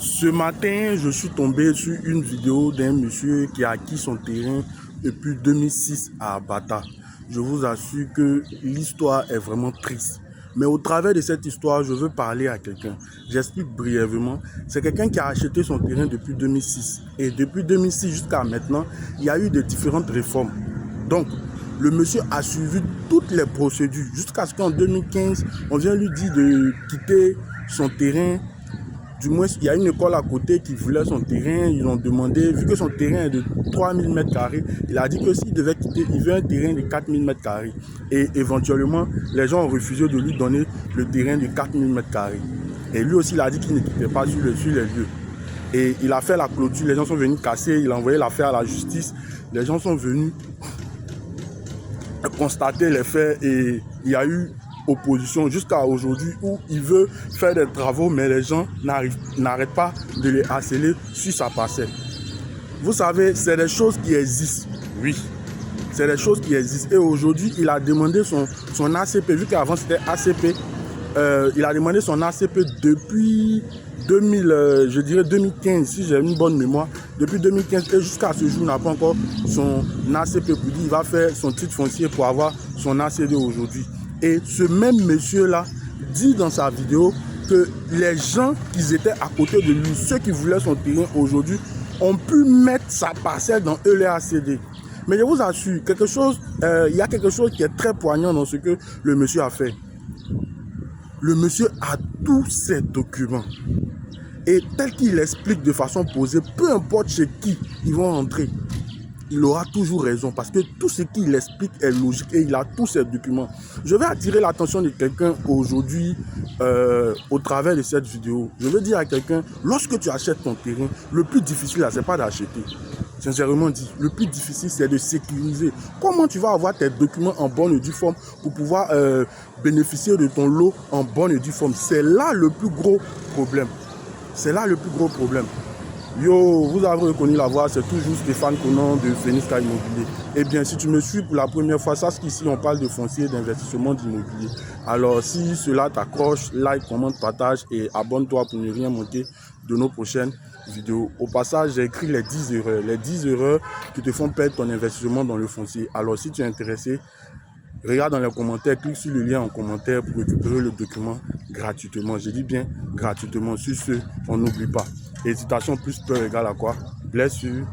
Ce matin, je suis tombé sur une vidéo d'un monsieur qui a acquis son terrain depuis 2006 à Bata. Je vous assure que l'histoire est vraiment triste. Mais au travers de cette histoire, je veux parler à quelqu'un. J'explique brièvement. C'est quelqu'un qui a acheté son terrain depuis 2006. Et depuis 2006 jusqu'à maintenant, il y a eu de différentes réformes. Donc, le monsieur a suivi toutes les procédures jusqu'à ce qu'en 2015, on vient lui dire de quitter son terrain. Du moins, il y a une école à côté qui voulait son terrain. Ils ont demandé, vu que son terrain est de 3000 m², il a dit que s'il devait quitter, il veut un terrain de 4000 m². Et éventuellement, les gens ont refusé de lui donner le terrain de 4000 m². Et lui aussi, il a dit qu'il ne quittait pas sur les lieux. Et il a fait la clôture, les gens sont venus casser, il a envoyé l'affaire à la justice. Les gens sont venus constater les faits et il y a eu opposition jusqu'à aujourd'hui où il veut faire des travaux mais les gens n'arrêtent pas de les harceler sur sa parcelle. Vous savez, c'est des choses qui existent, oui, c'est des choses qui existent et aujourd'hui il a demandé son ACP, vu qu'avant c'était ACP, il a demandé son ACP depuis 2015, si j'ai une bonne mémoire, depuis 2015 et jusqu'à ce jour, il n'a pas encore son ACP pour dire il va faire son titre foncier pour avoir son ACD aujourd'hui. Et ce même monsieur-là dit dans sa vidéo que les gens qui étaient à côté de lui, ceux qui voulaient son terrain aujourd'hui, ont pu mettre sa parcelle dans ELACD. Mais je vous assure, il y a quelque chose qui est très poignant dans ce que le monsieur a fait. Le monsieur a tous ses documents. Et tel qu'il explique de façon posée, peu importe chez qui ils vont rentrer, il aura toujours raison parce que tout ce qu'il explique est logique et il a tous ses documents. Je vais attirer l'attention de quelqu'un aujourd'hui au travers de cette vidéo. Je veux dire à quelqu'un, lorsque tu achètes ton terrain, le plus difficile, ce n'est pas d'acheter. Sincèrement dit, le plus difficile, c'est de sécuriser. Comment tu vas avoir tes documents en bonne et due forme pour pouvoir bénéficier de ton lot en bonne et due forme? C'est là le plus gros problème. C'est là le plus gros problème. Yo, vous avez reconnu la voix, c'est toujours Stéphane Conan de Phoenix Car Immobilier. Eh bien, si tu me suis pour la première fois, sache qu'ici on parle de foncier, d'investissement, d'immobilier. Alors, si cela t'accroche, like, commente, partage et abonne-toi pour ne rien manquer de nos prochaines vidéos. Au passage, j'ai écrit les 10 erreurs. Les 10 erreurs qui te font perdre ton investissement dans le foncier. Alors, si tu es intéressé, regarde dans les commentaires, clique sur le lien en commentaire pour récupérer le document gratuitement. Je dis bien gratuitement. Sur ce, on n'oublie pas. Hésitation plus peur égale à quoi? Blessure.